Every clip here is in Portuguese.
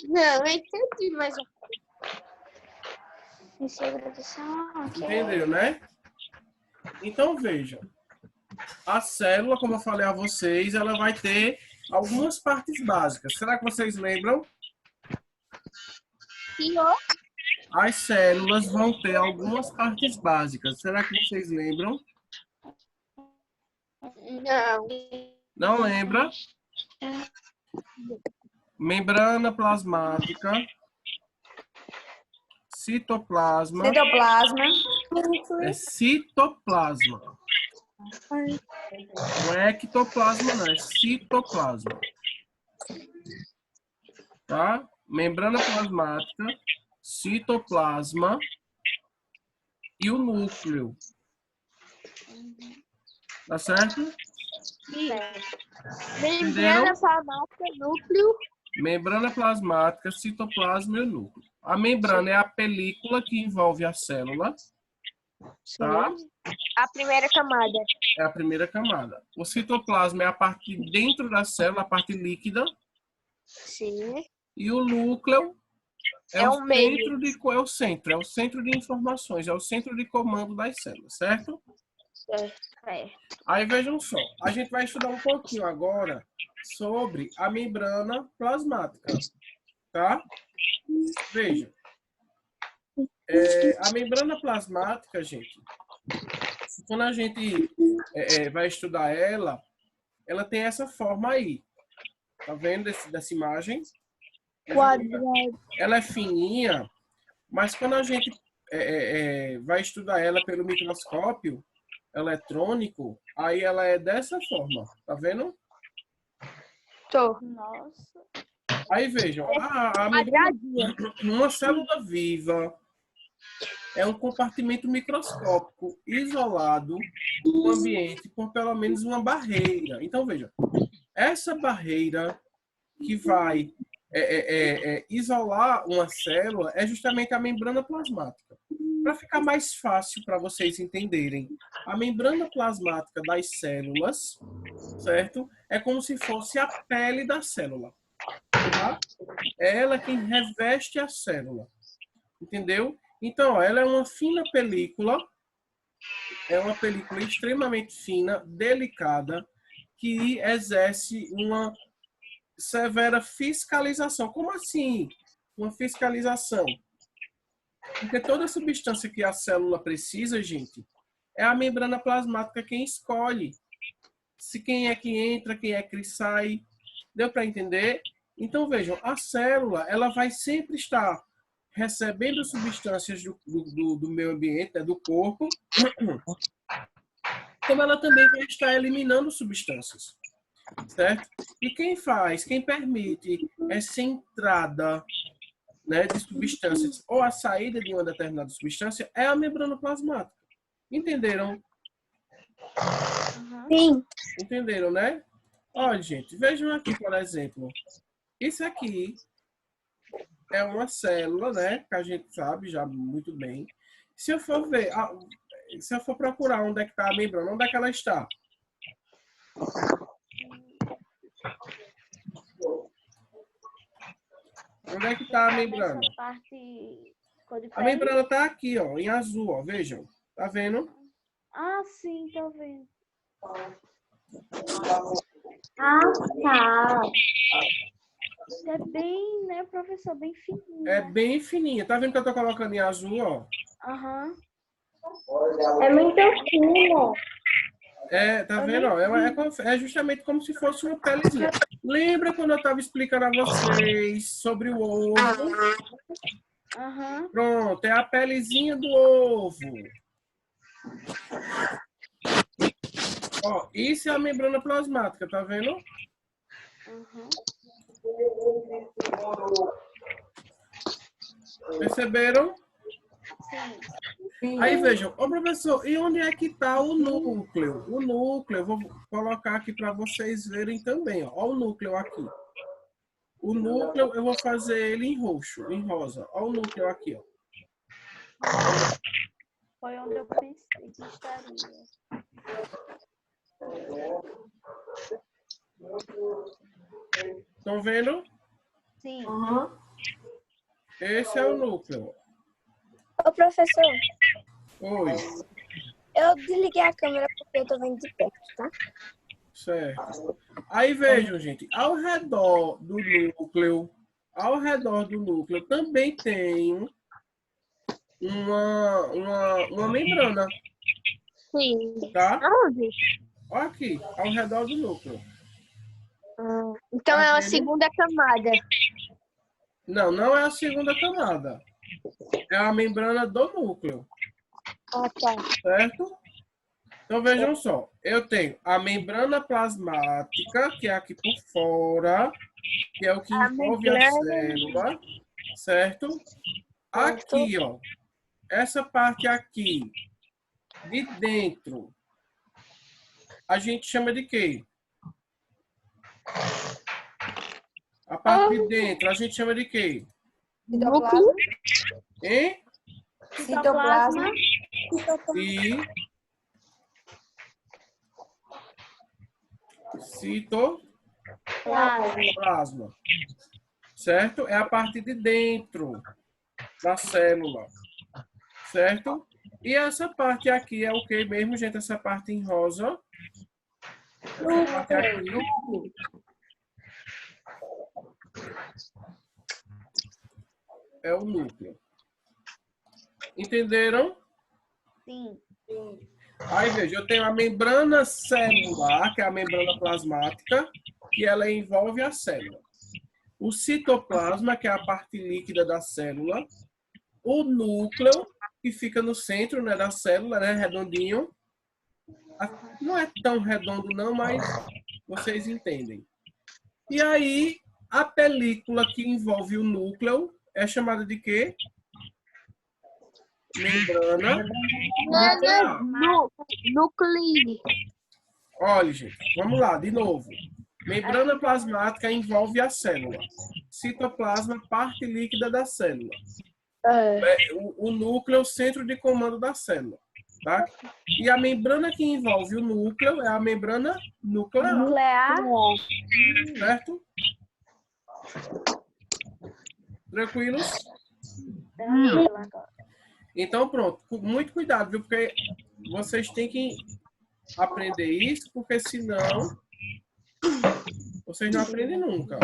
Não, eu entendi, mas... Iniciar a graduação, ok. Entenderam, né? Então, vejam. A célula, como eu falei a vocês, ela vai ter algumas partes básicas. Será que vocês lembram? Senhor? As células vão ter algumas partes básicas. Será que vocês lembram? Não. Não lembra? Membrana plasmática, citoplasma. Citoplasma. É citoplasma. Não é ectoplasma, não. É citoplasma. Tá? Membrana plasmática, citoplasma e o núcleo. Tá certo? Membrana plasmática, núcleo. Membrana plasmática, citoplasma e o núcleo. A membrana é a película que envolve a célula. Tá? A primeira camada. É a primeira camada. O citoplasma é a parte de dentro da célula, a parte líquida. Sim. E o núcleo é É o o meio. centro, é o centro de informações, é o centro de comando das células, certo? É. Aí vejam só, a gente vai estudar um pouquinho agora sobre a membrana plasmática, tá? Vejam. A membrana plasmática, gente, quando a gente vai estudar ela, ela tem essa forma aí. Tá vendo dessa imagem? Ela é fininha, mas quando a gente vai estudar ela pelo microscópio eletrônico, aí ela é dessa forma, tá vendo? Tô. Nossa. Aí vejam, uma célula viva é um compartimento microscópico isolado do ambiente por pelo menos uma barreira. Então vejam, essa barreira que vai isolar uma célula é justamente a membrana plasmática. Para ficar mais fácil para vocês entenderem, a membrana plasmática das células, certo? É como se fosse a pele da célula. Tá? É ela quem reveste a célula. Entendeu? Então, ó, ela é uma fina película, é uma película extremamente fina, delicada, que exerce uma severa fiscalização. Como assim? Uma fiscalização? Porque toda substância que a célula precisa, gente, é a membrana plasmática quem escolhe. Se quem é que entra, quem é que sai. Deu para entender? Então, vejam, a célula ela vai sempre estar recebendo substâncias do meio ambiente, né, do corpo, como ela também vai estar eliminando substâncias. Certo? E quem permite essa entrada, né, de substâncias ou a saída de uma determinada substância é a membrana plasmática. Entenderam? Sim. Entenderam, né? Olha, gente, vejam aqui, por exemplo. Isso aqui é uma célula, né, que a gente sabe já muito bem. Se eu for ver, se eu for procurar onde é que está a membrana, onde é que ela está? Onde é que está a membrana? A membrana está aqui, ó, em azul, ó, vejam. Tá vendo? Ah, sim, tô vendo. Ah, tá. É bem, né, professor? Bem fininho. É bem fininha. Tá vendo que eu tô colocando em azul, ó? Aham. É muito fino. Tá vendo? Ó? É justamente como se fosse uma pelezinha. Lembra quando eu estava explicando a vocês sobre o ovo? Aham. Pronto, é a pelezinha do ovo. Ó, isso é a membrana plasmática, tá vendo? Uhum. Perceberam? Sim. Aí vejam, ô professor, e onde é que está o núcleo? O núcleo, eu vou colocar aqui para vocês verem também, ó. Ó o núcleo aqui. O núcleo eu vou fazer ele em roxo, em rosa. Ó o núcleo aqui, ó. Foi onde eu pensei que estaria. Estão vendo? Sim. Esse é o núcleo. Ô, professor, Oi, eu desliguei a câmera porque eu tô vendo de perto, tá? certo. Aí vejam, gente, ao redor do núcleo também tem uma membrana, Sim. tá? Aonde? Olha aqui, ao redor do núcleo. Então Tá é uma vendo? segunda camada. Não, não é a segunda camada. É a membrana do núcleo, Ah, tá. certo? Então vejam só, eu tenho a membrana plasmática, que é aqui por fora, que é o que A envolve a membrana. célula, certo? Aqui, ó, essa parte aqui de dentro, a gente chama de quê? A parte de dentro, a gente chama de quê? Núcleo. Hein? Citoplasma. E citoplasma, certo? É a parte de dentro da célula, certo? E essa parte aqui é o que mesmo, gente? Essa parte em rosa. Essa parte aqui é o núcleo. Entenderam? Sim. Aí, veja, eu tenho a membrana celular, que é a membrana plasmática, que ela envolve a célula. O citoplasma, que é a parte líquida da célula. O núcleo, que fica no centro, né, da célula, né, redondinho. Não é tão redondo não, mas vocês entendem. E aí, a película que envolve o núcleo é chamada de quê? Membrana nuclear. Núcleo. Olha, gente, vamos lá, de novo. Membrana plasmática envolve a célula. Citoplasma, parte líquida da célula. O núcleo é o centro de comando da célula. Tá? E a membrana que envolve o núcleo é a membrana nuclear. Nuclear. Certo? Tranquilos? Então, pronto. Muito cuidado, viu? Porque vocês têm que aprender isso, porque senão vocês não aprendem nunca.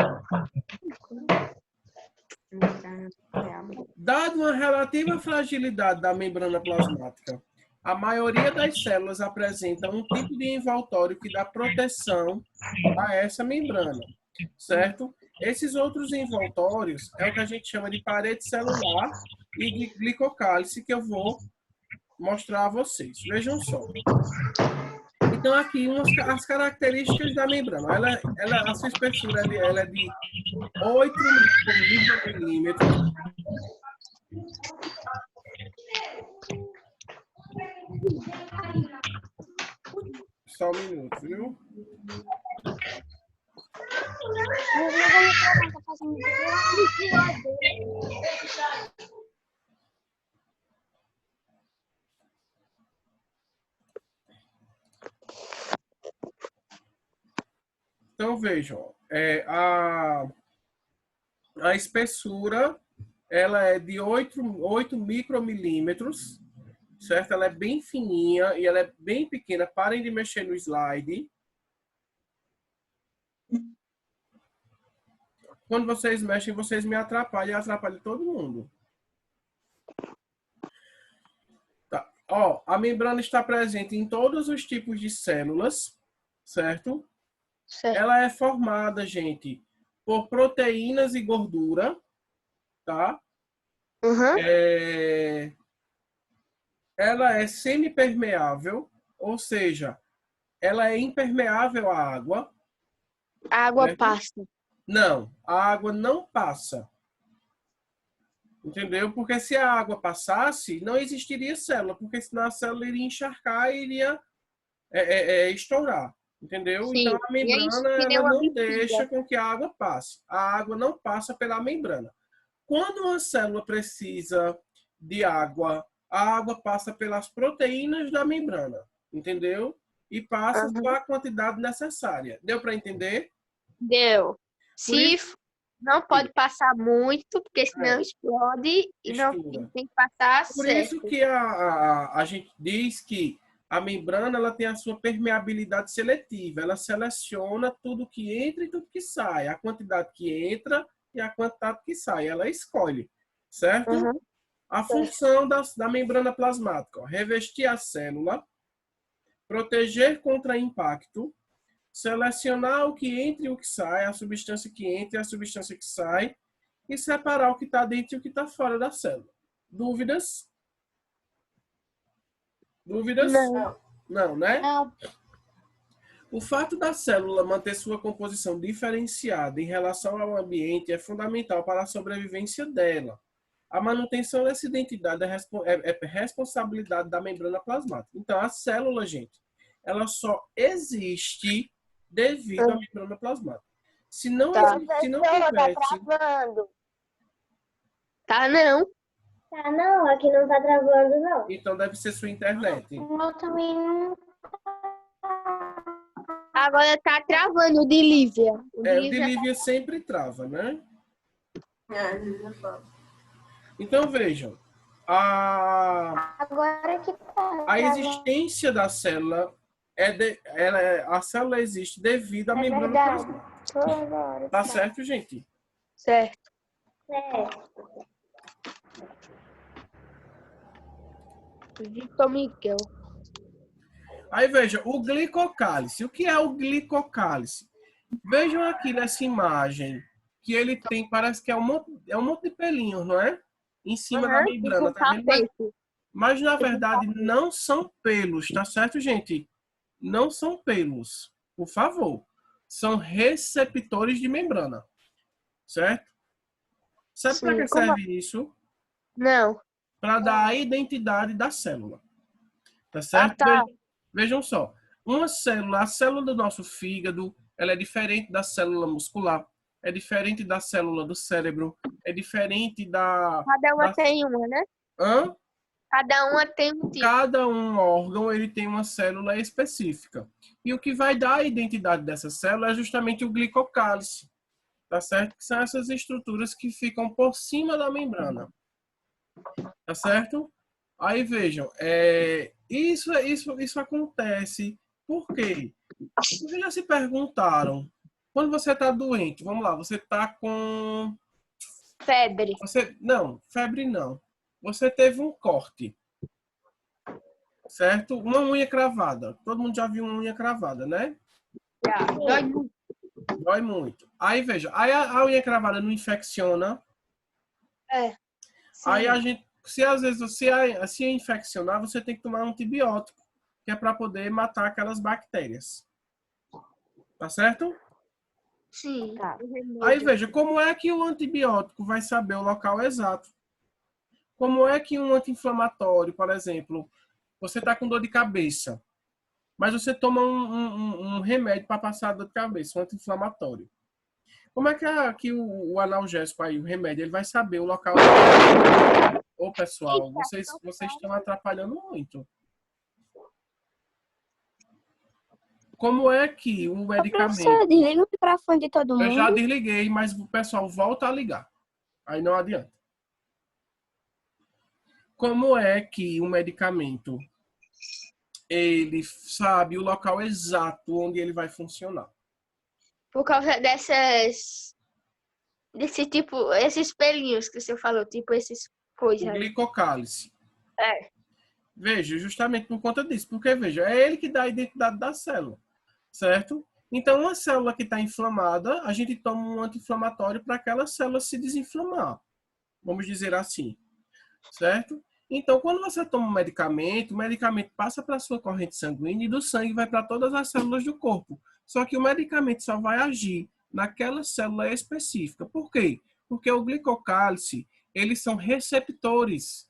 Dado uma relativa fragilidade da membrana plasmática, a maioria das células apresenta um tipo de envoltório que dá proteção a essa membrana, certo? Esses outros envoltórios é o que a gente chama de parede celular e de glicocálice, que eu vou mostrar a vocês. Vejam só. Então, aqui as características da membrana. A sua espessura ela é de 8 micromilímetros. Só um minuto, viu? Então, vejam, a espessura ela é de 8 micromilímetros, certo? Ela é bem fininha e ela é bem pequena. Parem de mexer no slide. Quando vocês mexem, vocês me atrapalham e atrapalham todo mundo. Tá. Ó, a membrana está presente em todos os tipos de células, certo? Certo. Ela é formada, gente, por proteínas e gordura, tá? Uhum. Ela é semipermeável, ou seja, ela é impermeável à água. A água Certo? passa. Não, a água não passa. Entendeu? Porque se a água passasse, não existiria célula, porque senão a célula iria encharcar e iria estourar. Entendeu? Sim. Então a membrana que nem ela uma não bexiga. deixa com que a água passe. A água não passa pela membrana. Quando uma célula precisa de água, a água passa pelas proteínas da membrana. Entendeu? E passa só a quantidade necessária. Deu para entender? Deu. Por isso, Não pode passar muito, porque senão explode e não Mistura. tem que passar Por certo. isso que a gente diz que a membrana ela tem a sua permeabilidade seletiva. Ela seleciona tudo que entra e tudo que sai. A quantidade que entra e a quantidade que sai. Ela escolhe, certo? Uhum. A função da membrana plasmática. Ó, revestir a célula, proteger contra impacto, selecionar o que entra e o que sai, a substância que entra e a substância que sai, e separar o que está dentro e o que está fora da célula. Dúvidas? Dúvidas? Não. Não, né? Não. O fato da célula manter sua composição diferenciada em relação ao ambiente é fundamental para a sobrevivência dela. A manutenção dessa identidade é responsabilidade da membrana plasmática. Então, a célula, gente, ela só existe devido à membrana plasmática. Se não, Tá. se não Professor, tá tivesse... travando. Tá, não. Tá, não, aqui não tá travando, não. Então, deve ser sua internet. Eu também não. Agora tá travando o de Lívia. O de O de Lívia Lívia sempre trava, né? Então, vejam. Agora que tá. A existência da célula a célula existe devido à membrana verdade. plasmática. Agora. Tá certo, gente? certo. É. Vitor Miguel. Aí veja, o glicocálice. O que é o glicocálice? Vejam aqui nessa imagem que ele tem, parece que é um monte de pelinhos, não é? Em cima da membrana, tá vendo? Mas na verdade não são pelos, tá certo, gente? Não são pelos, por favor. São receptores de membrana, certo? Sabe para que serve isso? Não. Para dar a identidade da célula, tá certo? tá. Vejam só, a célula do nosso fígado, ela é diferente da célula muscular, é diferente da célula do cérebro, é diferente da... Cada uma tem uma, né? Hã? Cada uma tem um tipo. Cada um órgão ele tem uma célula específica. E o que vai dar a identidade dessa célula é justamente o glicocálice, tá certo? Que são essas estruturas que ficam por cima da membrana, tá certo? Aí vejam, isso acontece por quê? Vocês já se perguntaram, quando você está doente, vamos lá, você está com... Febre. Não, febre não. Você teve um corte, certo? Uma unha cravada. Todo mundo já viu uma unha cravada, né? Já. Dói muito. Dói muito. Aí, veja, aí a unha cravada não infecciona. É. Aí a gente, se às vezes se infeccionar, você tem que tomar um antibiótico, que é para poder matar aquelas bactérias. Tá certo? Sim. Tá. Aí, veja, como é que o antibiótico vai saber o local exato? Como é que um anti-inflamatório, por exemplo, você está com dor de cabeça, mas você toma um remédio para passar a dor de cabeça, um anti-inflamatório. Como é que o analgésico aí, o remédio, ele vai saber o local? Ô, pessoal, vocês estão atrapalhando muito. Como é que o medicamento... Professor, desliga o microfone de todo mundo. Eu já desliguei, mas o pessoal volta a ligar. Aí não adianta. Como é que o medicamento ele sabe o local exato onde ele vai funcionar? Por causa esses pelinhos que você falou, tipo esses coisas O aí. glicocálice. É. Veja, justamente por conta disso. Porque, veja, é ele que dá a identidade da célula, certo? Então, uma célula que está inflamada, a gente toma um anti-inflamatório para aquela célula se desinflamar. Vamos dizer assim, certo? Então, quando você toma um medicamento, o medicamento passa para a sua corrente sanguínea e do sangue vai para todas as células do corpo. Só que o medicamento só vai agir naquela célula específica. Por quê? Porque o glicocálice, eles são receptores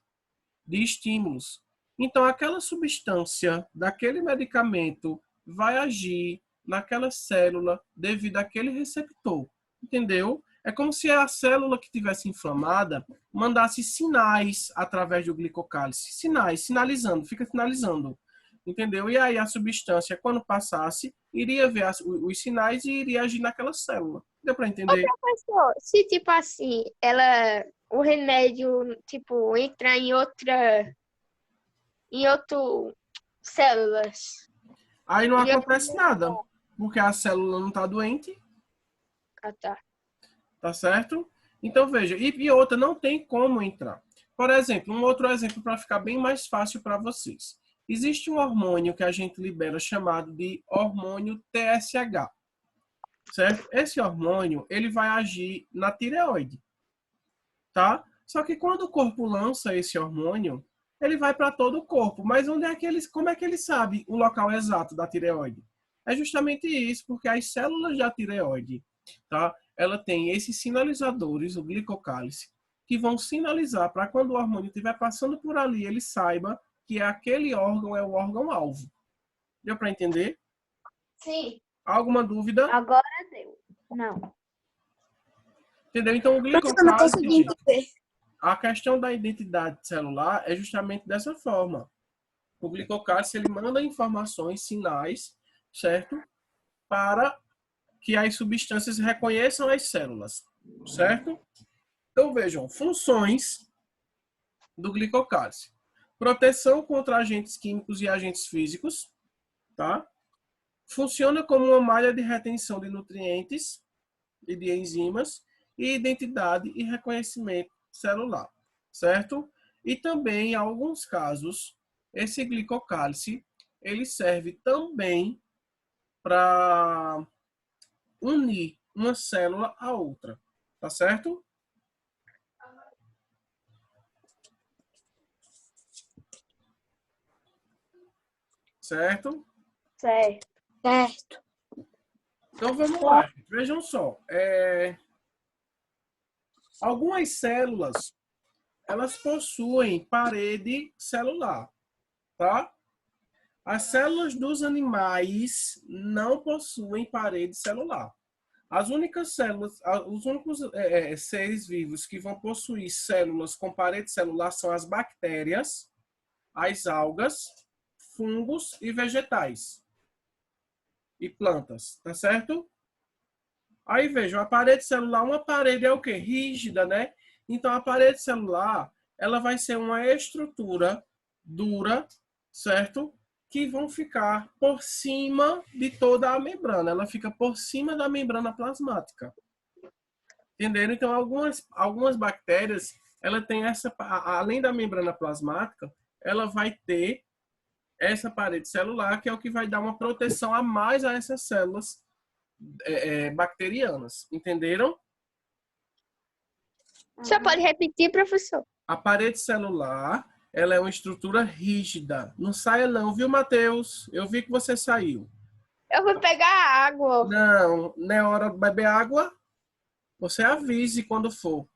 de estímulos. Então, aquela substância daquele medicamento vai agir naquela célula devido àquele receptor. Entendeu? É como se a célula que tivesse inflamada mandasse sinais através do glicocálice. Sinalizando, fica sinalizando. Entendeu? E aí a substância, quando passasse, iria ver os sinais e iria agir naquela célula. Deu para Ô, entender? professor, se tipo assim, o remédio, tipo, entrar em outro células, Aí não ele ia acontece nada, porque a célula não está doente, matar. tá certo? Então, veja, e outra, não tem como entrar. Por exemplo, um outro exemplo para ficar bem mais fácil para vocês. Existe um hormônio que a gente libera chamado de hormônio TSH, certo? Esse hormônio, ele vai agir na tireoide, tá? Só que quando o corpo lança esse hormônio, ele vai para todo o corpo. Mas onde é que como é que ele sabe o local exato da tireoide? É justamente isso, porque as células da tireoide, tá? Ela tem esses sinalizadores, o glicocálice, que vão sinalizar para quando o hormônio estiver passando por ali, ele saiba que aquele órgão é o órgão-alvo. Deu para entender? Sim. Alguma dúvida? Agora deu. Não. Entendeu? Então, o Professor, não glicocálice, consegui entender. a questão da identidade celular é justamente dessa forma. O glicocálice, ele manda informações, sinais, certo? Para que as substâncias reconheçam as células, certo? Então, vejam, funções do glicocálice. Proteção contra agentes químicos e agentes físicos, tá? Funciona como uma malha de retenção de nutrientes e de enzimas e identidade e reconhecimento celular, certo? E também, em alguns casos, esse glicocálice, ele serve também para unir uma célula à outra, tá certo? Certo? Certo. Certo. Então vamos lá, gente. Vejam só. Algumas células, elas possuem parede celular, tá? As células dos animais não possuem parede celular. As únicas células, os únicos seres vivos que vão possuir células com parede celular são as bactérias, as algas, fungos e vegetais e plantas, tá certo? Aí vejam, a parede celular, uma parede é o quê? Rígida, né? Então a parede celular, ela vai ser uma estrutura dura, certo? Que vão ficar por cima de toda a membrana. Ela fica por cima da membrana plasmática. Entenderam? Então algumas bactérias, ela tem essa, além da membrana plasmática, ela vai ter essa parede celular, que é o que vai dar uma proteção a mais a essas células bacterianas. Entenderam? Só pode repetir, professor? A parede celular, ela é uma estrutura rígida. Não saia não, viu, Matheus? Eu vi que você saiu. Eu vou pegar água. Não, não é hora de beber água? Você avise quando for.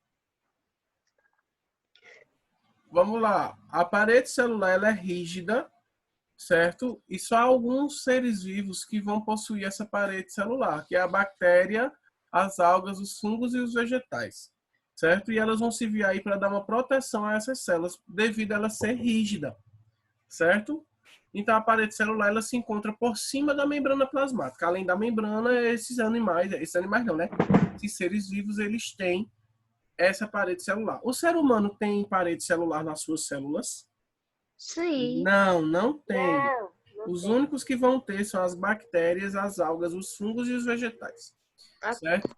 Vamos lá. A parede celular, ela é rígida, certo? E só alguns seres vivos que vão possuir essa parede celular, que é a bactéria, as algas, os fungos e os vegetais, certo? E elas vão servir aí para dar uma proteção a essas células, devido a ela ser rígida, certo? Então a parede celular, ela se encontra por cima da membrana plasmática. Além da membrana, esses animais não, né? Esses seres vivos, eles têm essa parede celular. O ser humano tem parede celular nas suas células? Sim. Não, não tem. Não. Os únicos que vão ter são as bactérias, as algas, os fungos e os vegetais. Certo?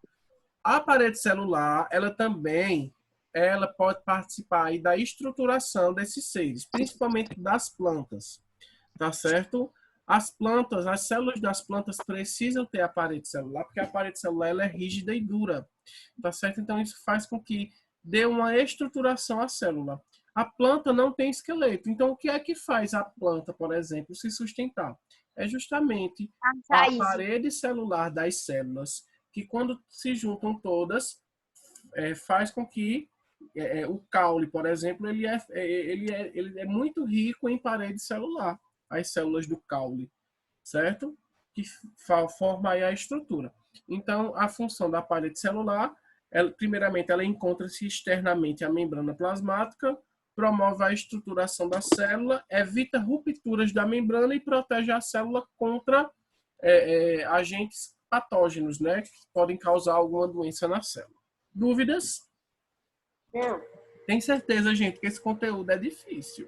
A parede celular, ela pode participar aí da estruturação desses seres, principalmente das plantas. Tá certo? As plantas, as células das plantas precisam ter a parede celular, porque a parede celular ela é rígida e dura. Tá certo? Então isso faz com que dê uma estruturação à célula. A planta não tem esqueleto. Então, o que é que faz a planta, por exemplo, se sustentar? É justamente a parede celular das células, que quando se juntam todas, faz com que o caule, por exemplo, ele é muito rico em parede celular, as células do caule, certo? Que forma aí a estrutura. Então, a função da parede celular, primeiramente, ela encontra-se externamente à membrana plasmática, promove a estruturação da célula, evita rupturas da membrana e protege a célula contra agentes patógenos, né? Que podem causar alguma doença na célula. Dúvidas? Não. Tem certeza, gente, que esse conteúdo é difícil.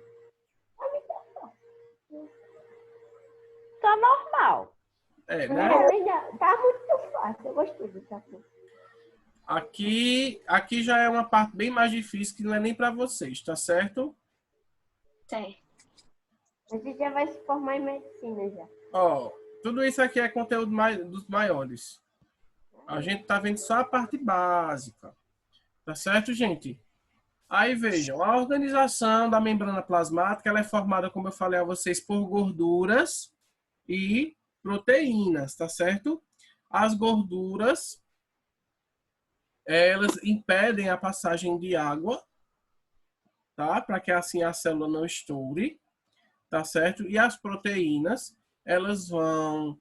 Tá normal. É, né? Tá muito fácil. Eu gostei dessa coisa. Aqui já é uma parte bem mais difícil, que não é nem para vocês, tá certo? Certo. A gente já vai se formar em medicina já. Ó, tudo isso aqui é conteúdo dos maiores. A gente tá vendo só a parte básica. Tá certo, gente? Aí vejam, a organização da membrana plasmática, ela é formada, como eu falei a vocês, por gorduras e proteínas, tá certo? As gorduras, elas impedem a passagem de água, tá? Para que assim a célula não estoure, tá certo? E as proteínas, elas vão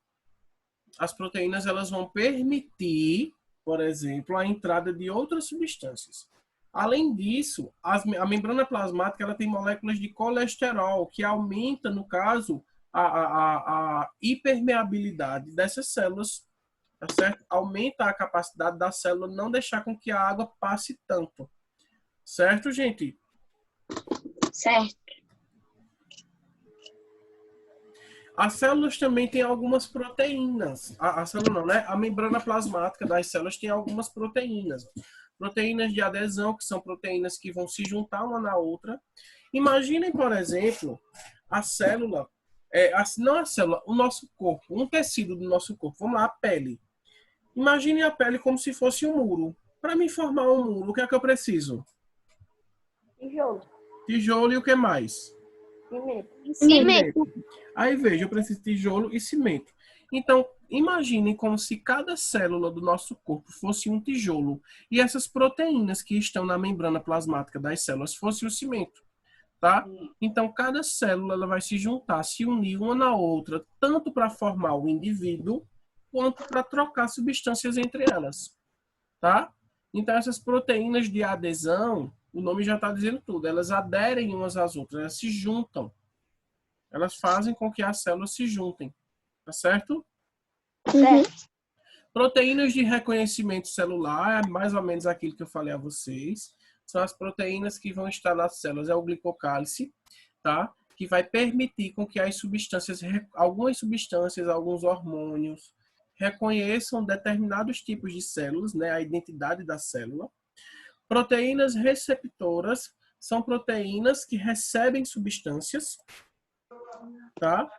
permitir, por exemplo, a entrada de outras substâncias. Além disso, a membrana plasmática, ela tem moléculas de colesterol, que aumenta, no caso, a hipermeabilidade dessas células, tá certo? Aumenta a capacidade da célula não deixar com que a água passe tanto. Certo, gente? Certo. As células também têm algumas proteínas. A célula não, né? A membrana plasmática das células tem algumas proteínas. Proteínas de adesão, que são proteínas que vão se juntar uma na outra. Imaginem, por exemplo, a célula, não a célula, o nosso corpo, um tecido do nosso corpo. Vamos lá, a pele. Imaginem a pele como se fosse um muro. Para me formar um muro, o que é que eu preciso? Tijolo. Tijolo e o que mais? Cimento. Cimento. Aí veja, eu preciso de tijolo e cimento. Então, imaginem como se cada célula do nosso corpo fosse um tijolo e essas proteínas que estão na membrana plasmática das células fossem o cimento, tá? Então, cada célula ela vai se juntar, se unir uma na outra, tanto para formar o indivíduo, quanto para trocar substâncias entre elas, tá? Então, essas proteínas de adesão, o nome já está dizendo tudo, elas aderem umas às outras, elas se juntam. Elas fazem com que as células se juntem, tá certo? Certo. Proteínas de reconhecimento celular, é mais ou menos aquilo que eu falei a vocês. São as proteínas que vão estar nas células, é o glicocálice, tá? Que vai permitir com que as substâncias, algumas substâncias, alguns hormônios, reconheçam determinados tipos de células, né? A identidade da célula. Proteínas receptoras são proteínas que recebem substâncias, tá?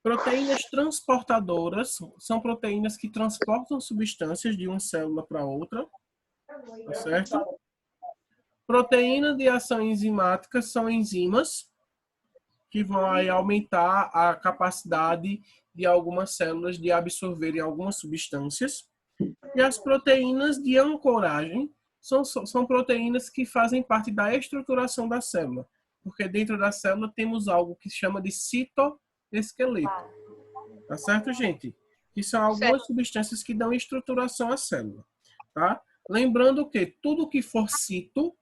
Proteínas transportadoras são proteínas que transportam substâncias de uma célula para outra, tá certo? Proteína de ação enzimática são enzimas que vão aí aumentar a capacidade de algumas células de absorverem algumas substâncias. E as proteínas de ancoragem são proteínas que fazem parte da estruturação da célula, porque dentro da célula temos algo que se chama de citoesqueleto. Tá certo, gente? Que são algumas substâncias que dão estruturação à célula. Tá? Lembrando que tudo que for cito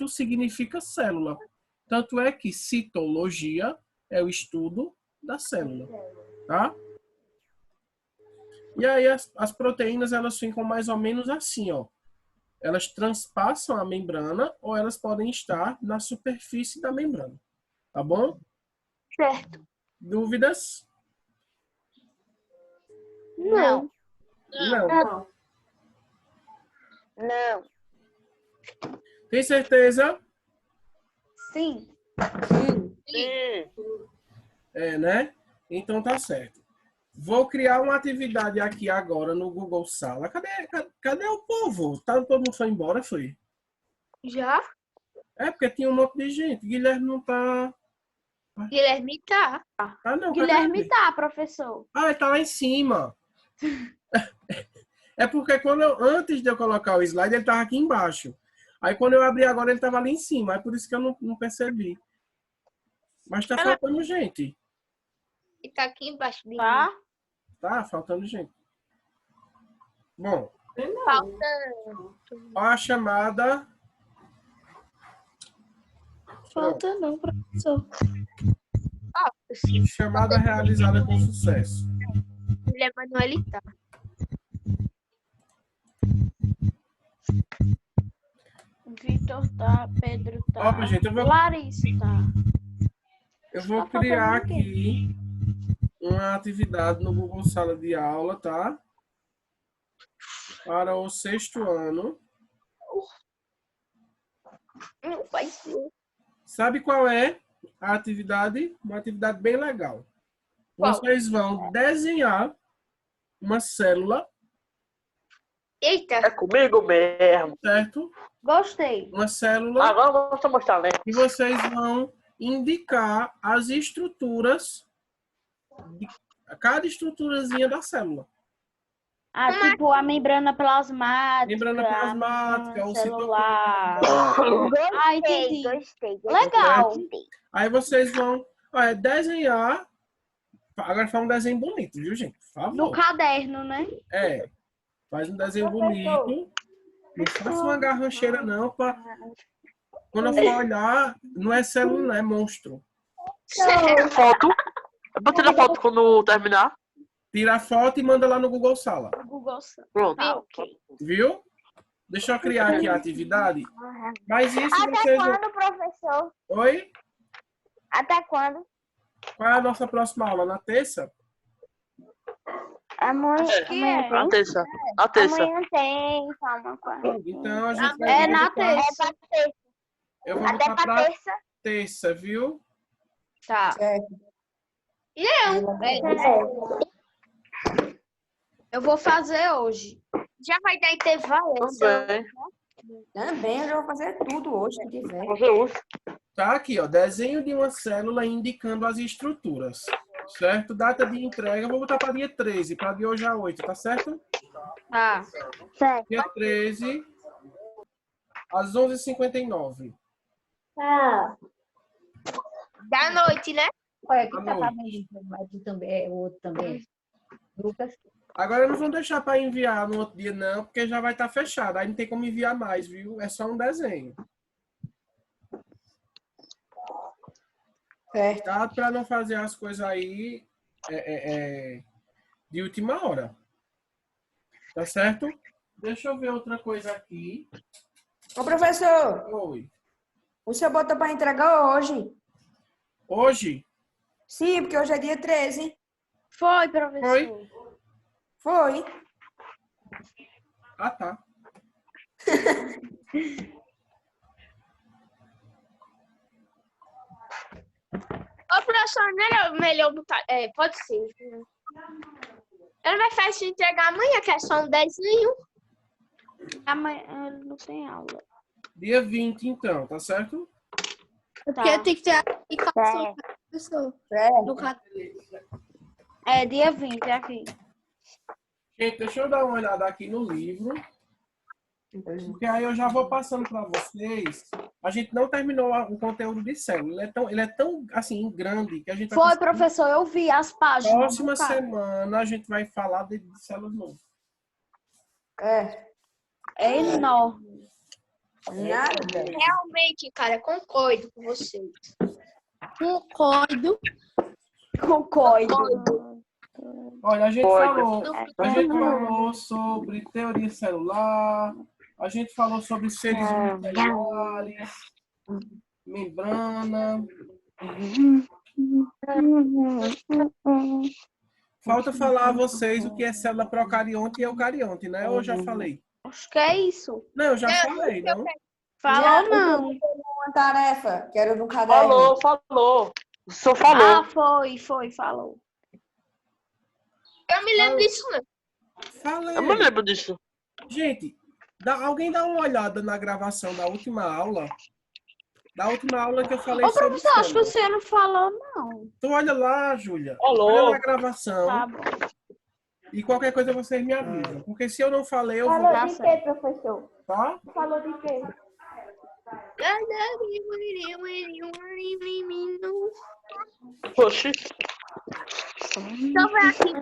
significa célula. Tanto é que citologia é o estudo da célula. Tá? E aí as proteínas elas ficam mais ou menos assim, ó. Elas transpassam a membrana ou elas podem estar na superfície da membrana. Tá bom? Certo. Dúvidas? Não. Não. Não. Tem certeza? Sim. É, né? Então tá certo. Vou criar uma atividade aqui agora no Google Sala. Cadê o povo? Todo mundo foi embora, foi? Já? É, porque tinha um monte de gente. Guilherme não tá... Guilherme tá. Ah, não, cadê Guilherme ele? tá, professor. Ah, ele tá lá em cima. É porque antes de eu colocar o slide, ele tava aqui embaixo. Aí quando eu abri agora, ele tava ali em cima. É por isso que eu não percebi. Mas tá faltando gente. E tá aqui embaixo de mim. Tá? Tá faltando gente. Bom, Falta. ó a chamada. Falta não, professor. Chamada realizada com sucesso. Guilherme Manuel tá. Vitor tá, Pedro tá, Ó, gente, Larissa tá. eu vou Tá faltando criar ninguém. aqui uma atividade no Google Sala de Aula, tá? Para o 6º ano. Não vai ser. Sabe qual é a atividade? Uma atividade bem legal. Qual? Vocês vão desenhar uma célula, Eita, É comigo mesmo. certo? Gostei. Uma célula Agora eu vou mostrar, né? e vocês vão indicar as estruturas, cada estruturazinha da célula. Ah, tipo a membrana plasmática. Membrana plasmática, o celular. citoplasma. Ah, entendi. Gostei. Legal. Aí vocês vão desenhar. Agora faz um desenho bonito, viu, gente? Por favor. No caderno, né? É. Faz um desenho bonito. Não faça uma garrancheira, não. Quando eu for olhar, não é célula, não é monstro. Foto. Eu vou tirar foto quando terminar. Tira a foto e manda lá no Google Sala. Google. Pronto. Ah, ok. Viu? Deixa eu criar aqui a atividade. Mas isso Até vocês... quando, professor? Oi? Até quando? Qual é a nossa próxima aula? Na terça? Amanhã, que é? Na terça. Na terça. amanhã tem, calma. Então a gente vai É na botar- terça. É pra terça. Eu vou Até botar pra pra terça. terça, viu? Tá. Eu vou fazer hoje. já vai dar intervalo? Também. Também eu já vou fazer tudo hoje que tiver. Fazer hoje. Tá aqui, ó. Desenho de uma célula indicando as estruturas. Certo? Data de entrega, eu vou botar para dia 13, para de hoje a 8, tá certo? Tá. Certo. Dia 13, às 11h59. Tá. Da noite, né? Olha, aqui À tá noite. aqui também, o outro também. Lucas. Agora não vão deixar para enviar no outro dia, não, porque já vai estar fechado. Aí não tem como enviar mais, viu? É só um desenho. Certo. Tá? Para não fazer as coisas aí de última hora. Tá certo? Deixa eu ver outra coisa aqui. Ô, professor, Oi. o senhor botou para entregar hoje? Hoje? Sim, porque hoje é dia 13. Foi, professor. Foi? Foi. Ah, tá. Ô, professor, não era melhor botar... É, pode ser. Ela vai fazer entregar amanhã, que é só um desenho. Amanhã não tem aula. Dia 20, então, tá certo? Porque tem que ter a aplicação Certo. da pessoa. Certo. No caso. É dia 20, aqui. Gente, deixa eu dar uma olhada aqui no livro. Porque aí eu já vou passando para vocês. A gente não terminou o conteúdo de célula. Ele é tão assim, grande que a gente vai Foi, passar. professor, eu vi as páginas. Próxima do cara. semana a gente vai falar de células novas. É. É enorme. Nada. Realmente, cara, concordo com vocês. Concordo. Concordo. Olha, Pode. a gente falou sobre teoria celular, a gente falou sobre seres unicelulares, membrana. Falta falar a vocês o que é célula procarionte e eucarionte, né? Ou eu já falei? Acho que é isso. Não, eu já falei, não? Falou não. Uma tarefa, que era no caderno. Falou. O senhor falou. Ah, foi, falou. Eu me lembro disso, não. Falei. Eu me lembro disso. Gente, alguém dá uma olhada na gravação da última aula? Da última aula que eu falei Ô, sobre professor, acho que célula. você não falou, não. Então olha lá, Júlia. Falou. Olha na gravação. Tá bom. E qualquer coisa vocês me avisam. Porque se eu não falei, eu vou. Falou Tá de certo. quê, professor? Tá? Falou de quê? Oxi. Então vai aqui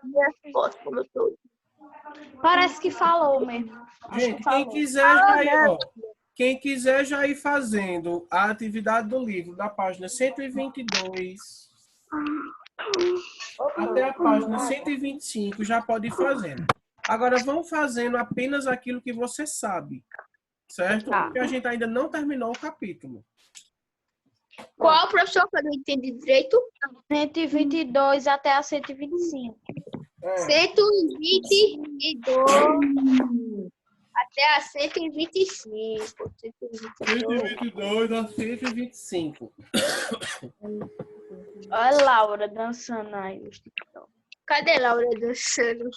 minhas fotos, como eu tô. Parece que falou mesmo. Acho Gente, que quem falou. quiser já ir, ó, quem quiser já ir fazendo a atividade do livro da página 122 até a página 125 já pode ir fazendo. Agora, vão fazendo apenas aquilo que você sabe, certo? Tá. Porque a gente ainda não terminou o capítulo. Qual, professor, que eu não entendi direito? 122 até a 125. 122 até a 125. 122 a 125. Olha a Laura dançando aí. no TikTok. Cadê Laura dançando?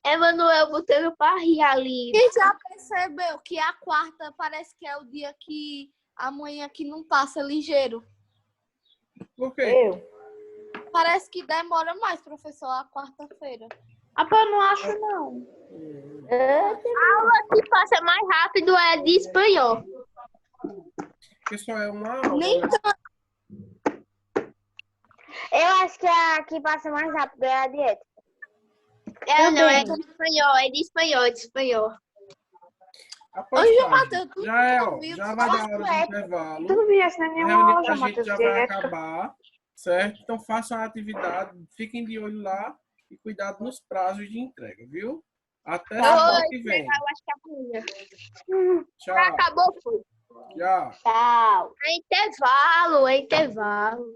Emanuel botando pra rir ali. E já percebeu que a quarta parece que é o dia que amanhã que não passa ligeiro? Por quê? Eu. Parece que demora mais, professor, a quarta-feira. Eu não acho, não. O que passa mais rápido é de espanhol. Porque só é uma aula, Nem né? Eu acho que a que passa mais rápido é a dieta. Não, é de espanhol, é de espanhol, é de espanhol. Após Ô, João tarde. Matheus, tu Já é, ó, ouviu? já vai dar hora do intervalo. Tu não viu essa A nenhuma reunião aula, da João gente Matheus, já de vai direto. acabar, certo? Então façam a atividade, fiquem de olho lá e cuidado nos prazos de entrega, viu? Até semana que vem. Eu acho que é amanhã. Tchau. Acabou, foi. Tchau. Tchau. É intervalo, é intervalo.